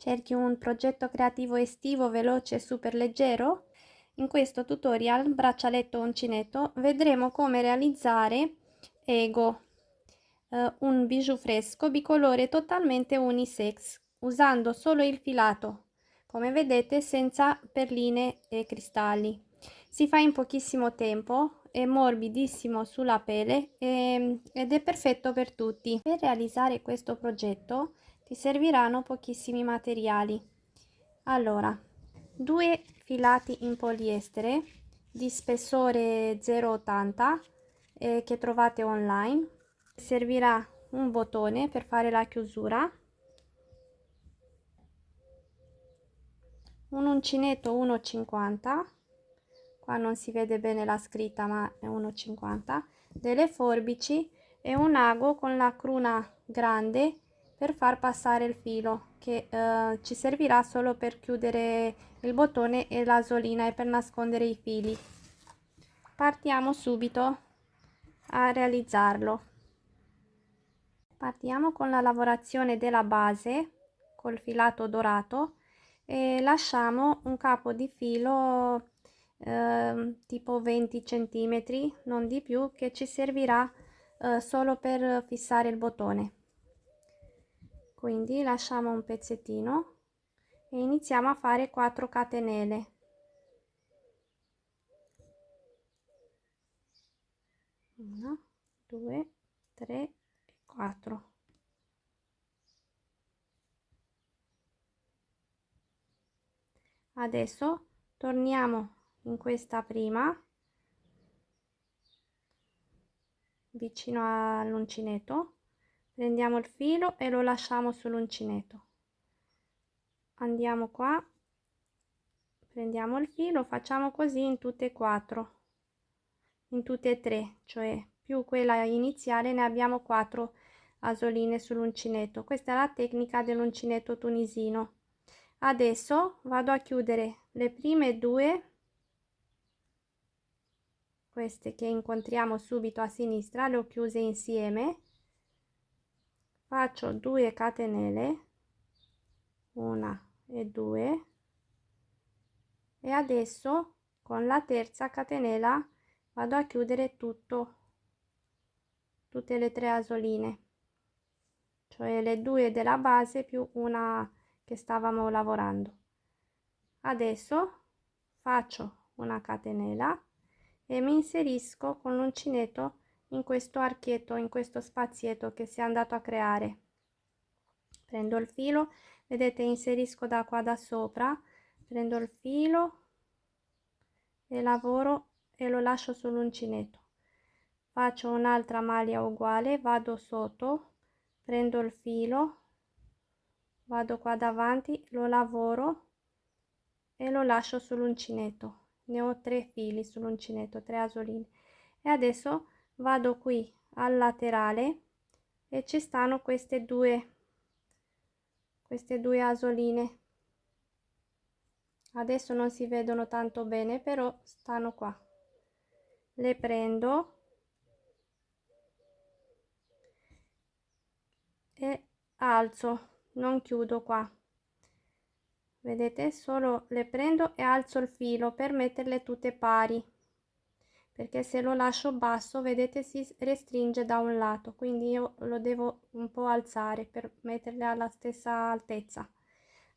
Cerchi un progetto creativo estivo, veloce e super leggero? In questo tutorial braccialetto uncinetto vedremo come realizzare Ego, un bijou fresco bicolore totalmente unisex, usando solo il filato, come vedete, senza perline e cristalli. Si fa in pochissimo tempo, è morbidissimo sulla pelle ed è perfetto per tutti. Per realizzare questo progetto ti serviranno pochissimi materiali. Allora, 2 filati in poliestere di spessore 0,80 che trovate online. Servirà un bottone per fare la chiusura, un uncinetto 1,50, qua non si vede bene la scritta ma è 1,50, delle forbici e un ago con la cruna grande per far passare il filo, che ci servirà solo per chiudere il bottone e l'asolina e per nascondere i fili. Partiamo subito a realizzarlo. Partiamo con la lavorazione della base col filato dorato e lasciamo un capo di filo tipo 20 cm, non di più, che ci servirà solo per fissare il bottone. Quindi lasciamo un pezzettino e iniziamo a fare 4 catenelle. 1, 2, 3 e 4. Adesso torniamo in questa prima, vicino all'uncinetto, prendiamo il filo e lo lasciamo sull'uncinetto. Andiamo qua, prendiamo il filo, facciamo così in tutte e 4, in tutte e 3, cioè più quella iniziale ne abbiamo 4 asoline sull'uncinetto. Questa è la tecnica dell'uncinetto tunisino. Adesso vado a chiudere le prime 2, queste che incontriamo subito a sinistra, le ho chiuse insieme, faccio 2 catenelle, 1 e 2, e adesso con la terza catenella vado a chiudere tutte le 3 asoline, cioè le 2 della base più una che stavamo lavorando. Adesso faccio una catenella e mi inserisco con l'uncinetto in questo archetto, in questo spazietto che si è andato a creare. Prendo il filo, vedete, inserisco da qua da sopra, prendo il filo e lavoro e lo lascio sull'uncinetto. Faccio un'altra maglia uguale, vado sotto, prendo il filo, vado qua davanti, lo lavoro e lo lascio sull'uncinetto. Ne ho 3 fili sull'uncinetto, 3 asoline, e adesso vado qui al laterale e ci stanno queste due asoline. Adesso non si vedono tanto bene, però stanno qua. Le prendo e alzo, non chiudo qua, vedete, solo le prendo e alzo il filo per metterle tutte pari, perché se lo lascio basso, vedete, si restringe da un lato, quindi io lo devo un po' alzare per metterle alla stessa altezza.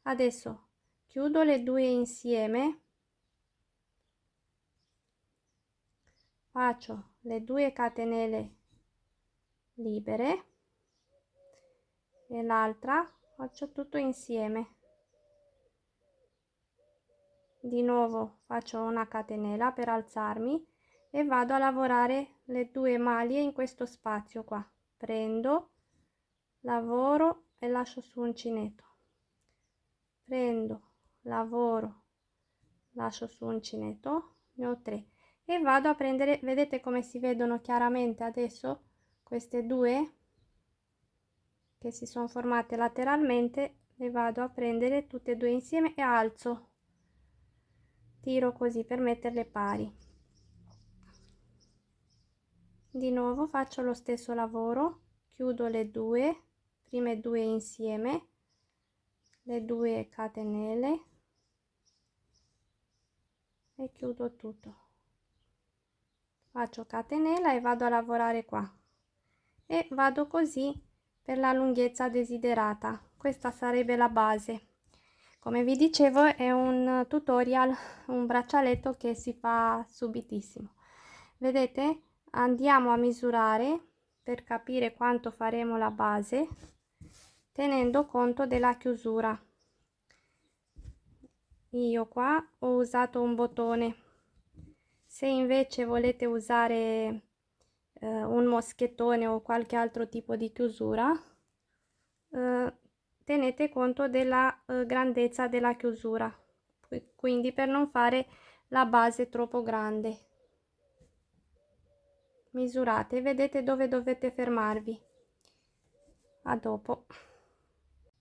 Adesso chiudo le 2 insieme, faccio le 2 catenelle libere e l'altra faccio tutto insieme. Di nuovo faccio una catenella per alzarmi e vado a lavorare le 2 maglie in questo spazio qua. Prendo, lavoro e lascio su uncinetto, prendo, lavoro, lascio su uncinetto, ne ho 3, e vado a prendere, vedete come si vedono chiaramente adesso queste 2 che si sono formate lateralmente, le vado a prendere tutte e 2 insieme e alzo, tiro così per metterle pari. Di nuovo faccio lo stesso lavoro, chiudo le prime 2 insieme, le 2 catenelle e chiudo tutto, faccio catenella e vado a lavorare qua e vado così per la lunghezza desiderata. Questa sarebbe la base. Come vi dicevo, è un tutorial, un braccialetto che si fa subitissimo. Vedete, andiamo a misurare per capire quanto faremo la base, tenendo conto della chiusura. Io qua ho usato un bottone. Se invece volete usare un moschettone o qualche altro tipo di chiusura, tenete conto della grandezza della chiusura, quindi per non fare la base troppo grande. Misurate, vedete dove dovete fermarvi. A dopo.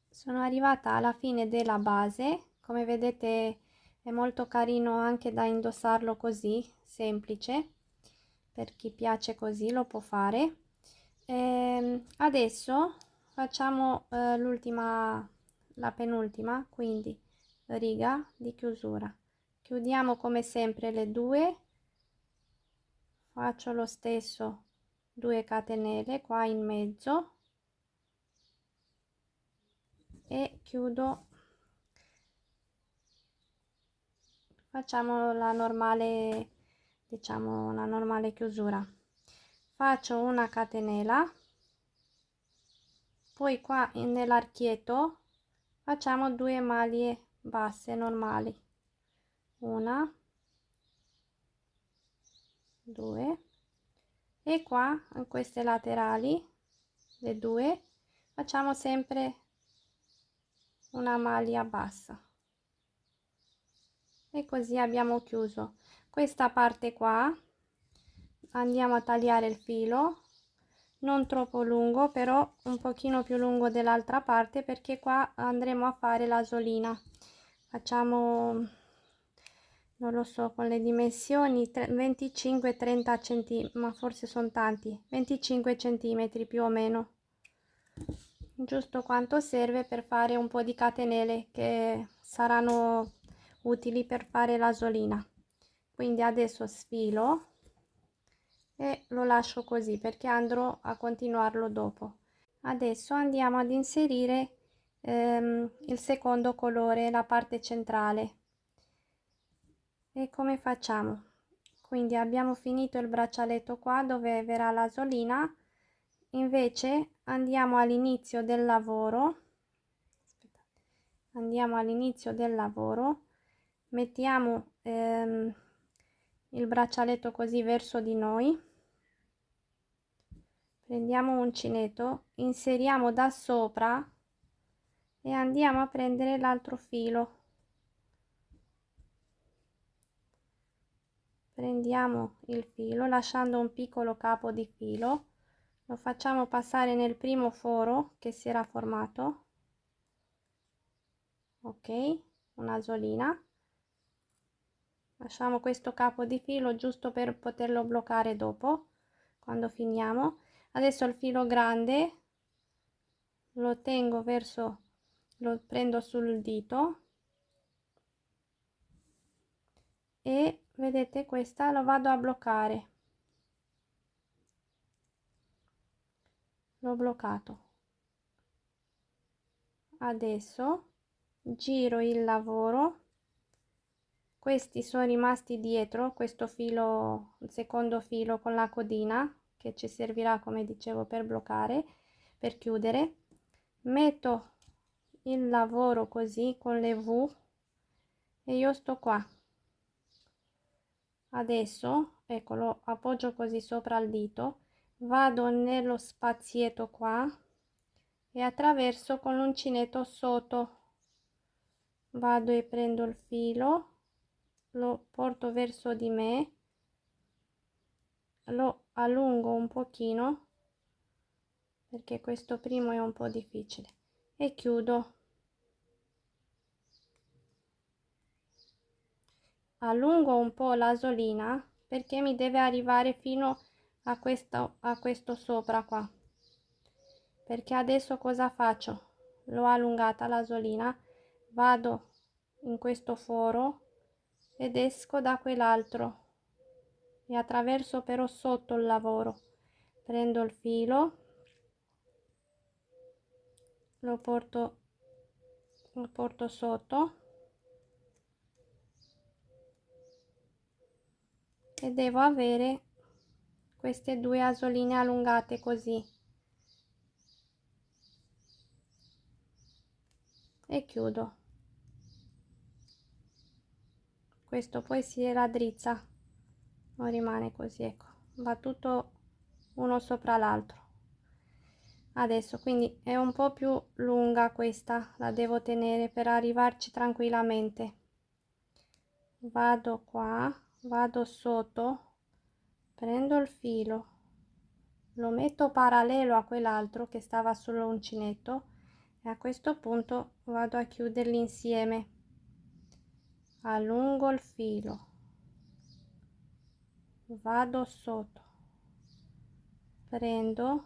Sono arrivata alla fine della base, come vedete è molto carino anche da indossarlo così, semplice, per chi piace così lo può fare. Adesso facciamo l'ultima, la penultima, quindi riga di chiusura. Chiudiamo come sempre le 2, faccio lo stesso 2 catenelle qua in mezzo e chiudo, facciamo la normale, diciamo una normale chiusura, faccio una catenella, poi qua nell'archietto facciamo 2 maglie basse normali, 1, 2 e qua in queste laterali le 2 facciamo sempre una maglia bassa e così abbiamo chiuso questa parte qua. Andiamo a tagliare il filo non troppo lungo, però un pochino più lungo dell'altra parte, perché qua andremo a fare la solina. Facciamo, non lo so, con le dimensioni 25-30 cm, ma forse sono tanti, 25 cm più o meno, giusto quanto serve per fare un po' di catenelle che saranno utili per fare la solina. Quindi adesso sfilo e lo lascio così perché andrò a continuarlo dopo. Adesso andiamo ad inserire il secondo colore, la parte centrale. E come facciamo? Quindi abbiamo finito il braccialetto qua dove verrà la solina, invece andiamo all'inizio del lavoro. Aspettate. Andiamo all'inizio del lavoro, mettiamo il braccialetto così verso di noi, prendiamo un uncinetto, inseriamo da sopra e andiamo a prendere l'altro filo, prendiamo il filo lasciando un piccolo capo di filo, lo facciamo passare nel primo foro che si era formato, ok, una solina, lasciamo questo capo di filo giusto per poterlo bloccare dopo quando finiamo. Adesso il filo grande lo tengo verso, lo prendo sul dito e vedete questa lo vado a bloccare, l'ho bloccato. Adesso giro il lavoro, questi sono rimasti dietro, questo filo, il secondo filo con la codina che ci servirà, come dicevo, per bloccare, per chiudere. Metto il lavoro così con le V e io sto qua. Adesso eccolo, appoggio così sopra il dito, vado nello spazietto qua e attraverso con l'uncinetto sotto, vado e prendo il filo, lo porto verso di me, lo allungo un pochino perché questo primo è un po' difficile e chiudo. Allungo un po' la solina perché mi deve arrivare fino a questo sopra qua, perché adesso cosa faccio? L'ho allungata la solina, vado in questo foro ed esco da quell'altro e attraverso però sotto il lavoro, prendo il filo, lo porto sotto e devo avere queste due asoline allungate così e chiudo. Questo poi si raddrizza, non rimane così, ecco, va tutto uno sopra l'altro. Adesso quindi è un po' più lunga questa, la devo tenere per arrivarci tranquillamente. Vado qua, vado sotto, prendo il filo, lo metto parallelo a quell'altro che stava sull'uncinetto e a questo punto vado a chiuderli insieme. Allungo il filo, vado sotto, prendo,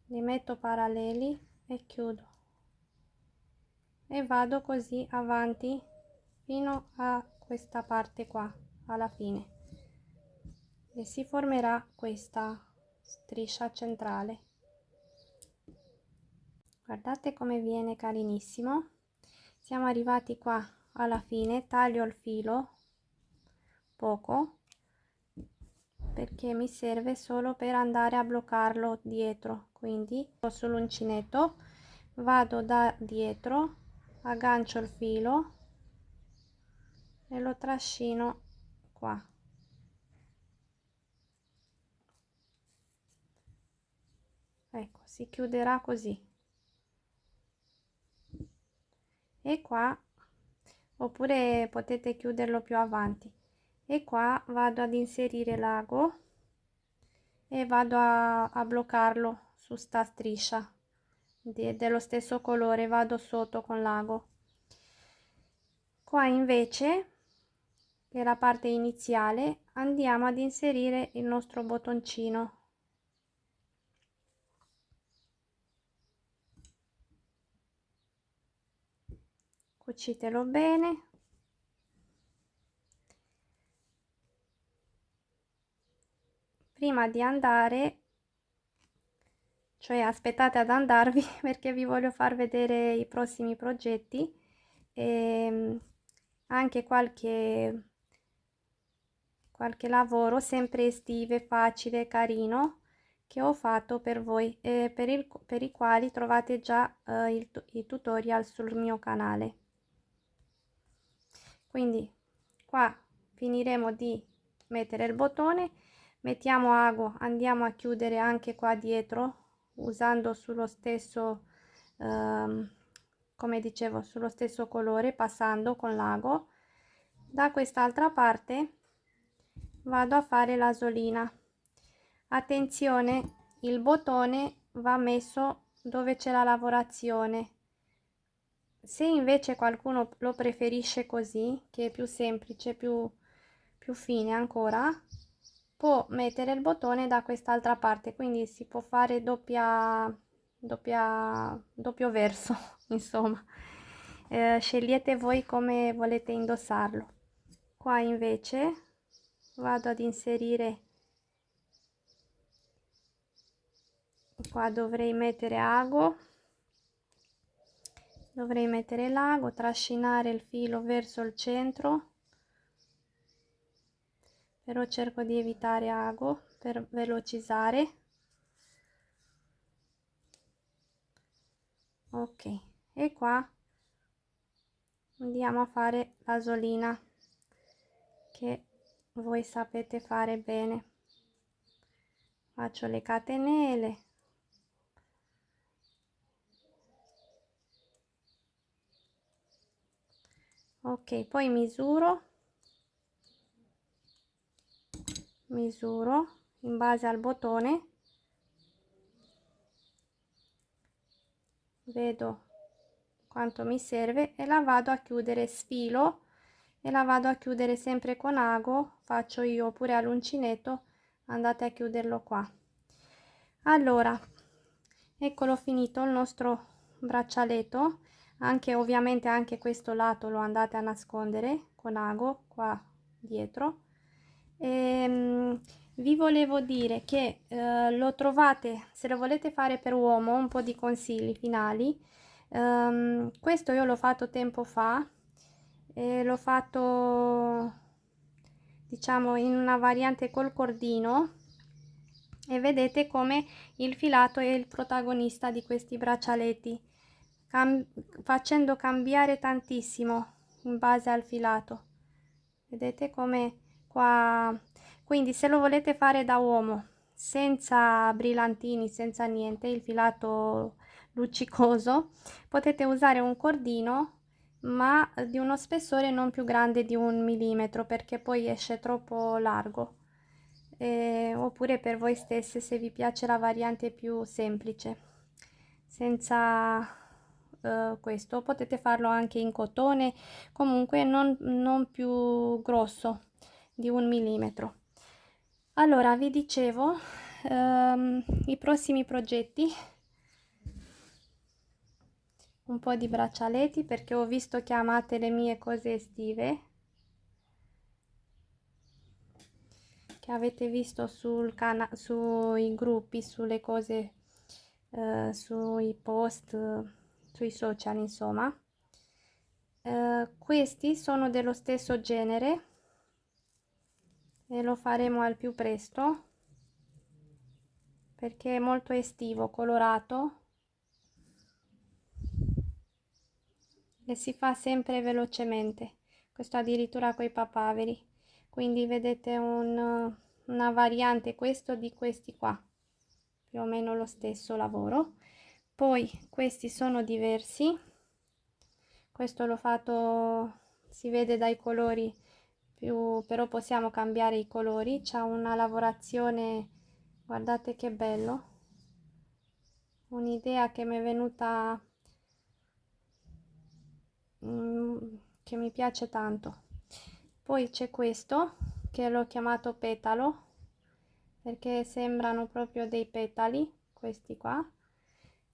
li metto paralleli e chiudo e vado così avanti fino a questa parte qua, alla fine, e si formerà questa striscia centrale. Guardate come viene carinissimo. Siamo arrivati qua alla fine, taglio il filo poco perché mi serve solo per andare a bloccarlo dietro, quindi sull'uncinetto vado da dietro, aggancio il filo e lo trascino qua. Ecco, si chiuderà così. E qua, oppure potete chiuderlo più avanti. E qua vado ad inserire l'ago e vado a bloccarlo su sta striscia dello stesso colore, vado sotto con l'ago. Qua invece, che è la parte iniziale, andiamo ad inserire il nostro bottoncino. Cucitelo bene. Prima di andare, cioè aspettate ad andarvi perché vi voglio far vedere i prossimi progetti e anche qualche lavoro sempre estive, facile, carino, che ho fatto per voi e per i quali trovate già i tutorial sul mio canale. Quindi qua finiremo di mettere il bottone, mettiamo ago, andiamo a chiudere anche qua dietro usando sullo stesso come dicevo, sullo stesso colore, passando con l'ago. Da quest'altra parte vado a fare l'asolina. Attenzione, il bottone va messo dove c'è la lavorazione. Se invece qualcuno lo preferisce così, che è più semplice, più fine ancora, può mettere il bottone da quest'altra parte, quindi si può fare doppio verso, insomma. Scegliete voi come volete indossarlo. Qua invece vado ad inserire, qua dovrei mettere ago, dovrei mettere l'ago, trascinare il filo verso il centro, però cerco di evitare ago per velocizzare. Ok, e qua andiamo a fare l'asolina che voi sapete fare bene. Faccio le catenelle, ok, poi misuro in base al bottone, vedo quanto mi serve e la vado a chiudere, sfilo e la vado a chiudere sempre con ago, faccio io, oppure all'uncinetto andate a chiuderlo qua. Allora, eccolo finito il nostro braccialetto. Anche ovviamente anche questo lato lo andate a nascondere con ago qua dietro. Vi volevo dire che lo trovate, se lo volete fare per uomo, un po' di consigli finali. Questo io l'ho fatto tempo fa e l'ho fatto, diciamo, in una variante col cordino, e vedete come il filato è il protagonista di questi braccialetti, facendo cambiare tantissimo in base al filato. Vedete come qua, quindi se lo volete fare da uomo senza brillantini, senza niente, il filato luccicoso, potete usare un cordino ma di uno spessore non più grande di 1 mm, perché poi esce troppo largo. Oppure per voi stesse, se vi piace la variante più semplice senza questo, potete farlo anche in cotone, comunque non più grosso di 1 mm. Allora, vi dicevo i prossimi progetti, un po' di braccialetti, perché ho visto che amate le mie cose estive, che avete visto sul canale, sui gruppi, sulle cose, sui post, sui social, insomma. Questi sono dello stesso genere e lo faremo al più presto perché è molto estivo, colorato, e si fa sempre velocemente. Questo addirittura coi papaveri, quindi vedete una variante questo di questi qua, più o meno lo stesso lavoro. Poi questi sono diversi, questo l'ho fatto, si vede dai colori più, però possiamo cambiare i colori, c'ha una lavorazione, guardate che bello, un'idea che mi è venuta, che mi piace tanto. Poi c'è questo che l'ho chiamato petalo perché sembrano proprio dei petali questi qua.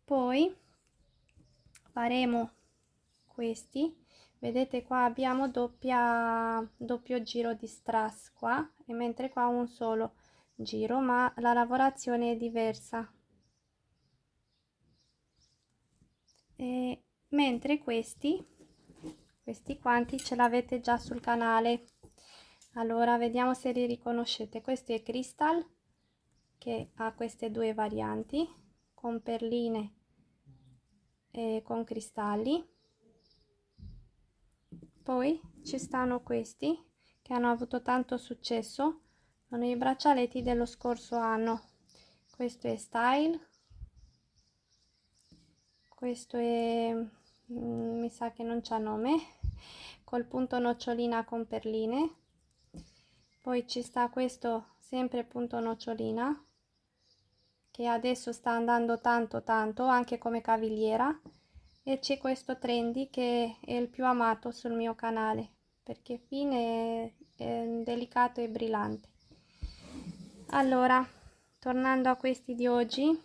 Poi faremo questi, vedete qua abbiamo doppio giro di strass qua, e mentre qua un solo giro, ma la lavorazione è diversa. E mentre questi quanti ce l'avete già sul canale. Allora vediamo se li riconoscete. Questo è Crystal, che ha queste due varianti con perline e con cristalli. Poi ci stanno questi che hanno avuto tanto successo, sono i braccialetti dello scorso anno. Questo è Style, questo è mi sa che non c'ha nome, col punto nocciolina con perline. Poi ci sta questo sempre punto nocciolina, che adesso sta andando tanto anche come cavigliera, e c'è questo trendy che è il più amato sul mio canale perché fine, è delicato e brillante. Allora, tornando a questi di oggi,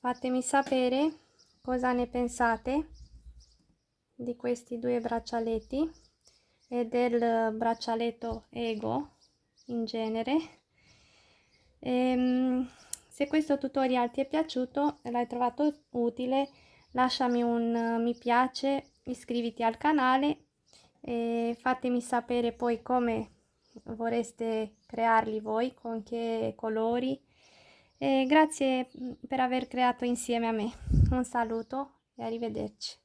fatemi sapere cosa ne pensate di questi due braccialetti e del braccialetto Ego in genere. Se questo tutorial ti è piaciuto e l'hai trovato utile, lasciami un mi piace, iscriviti al canale e fatemi sapere poi come vorreste crearli voi, con che colori. E grazie per aver creato insieme a me. Un saluto e arrivederci.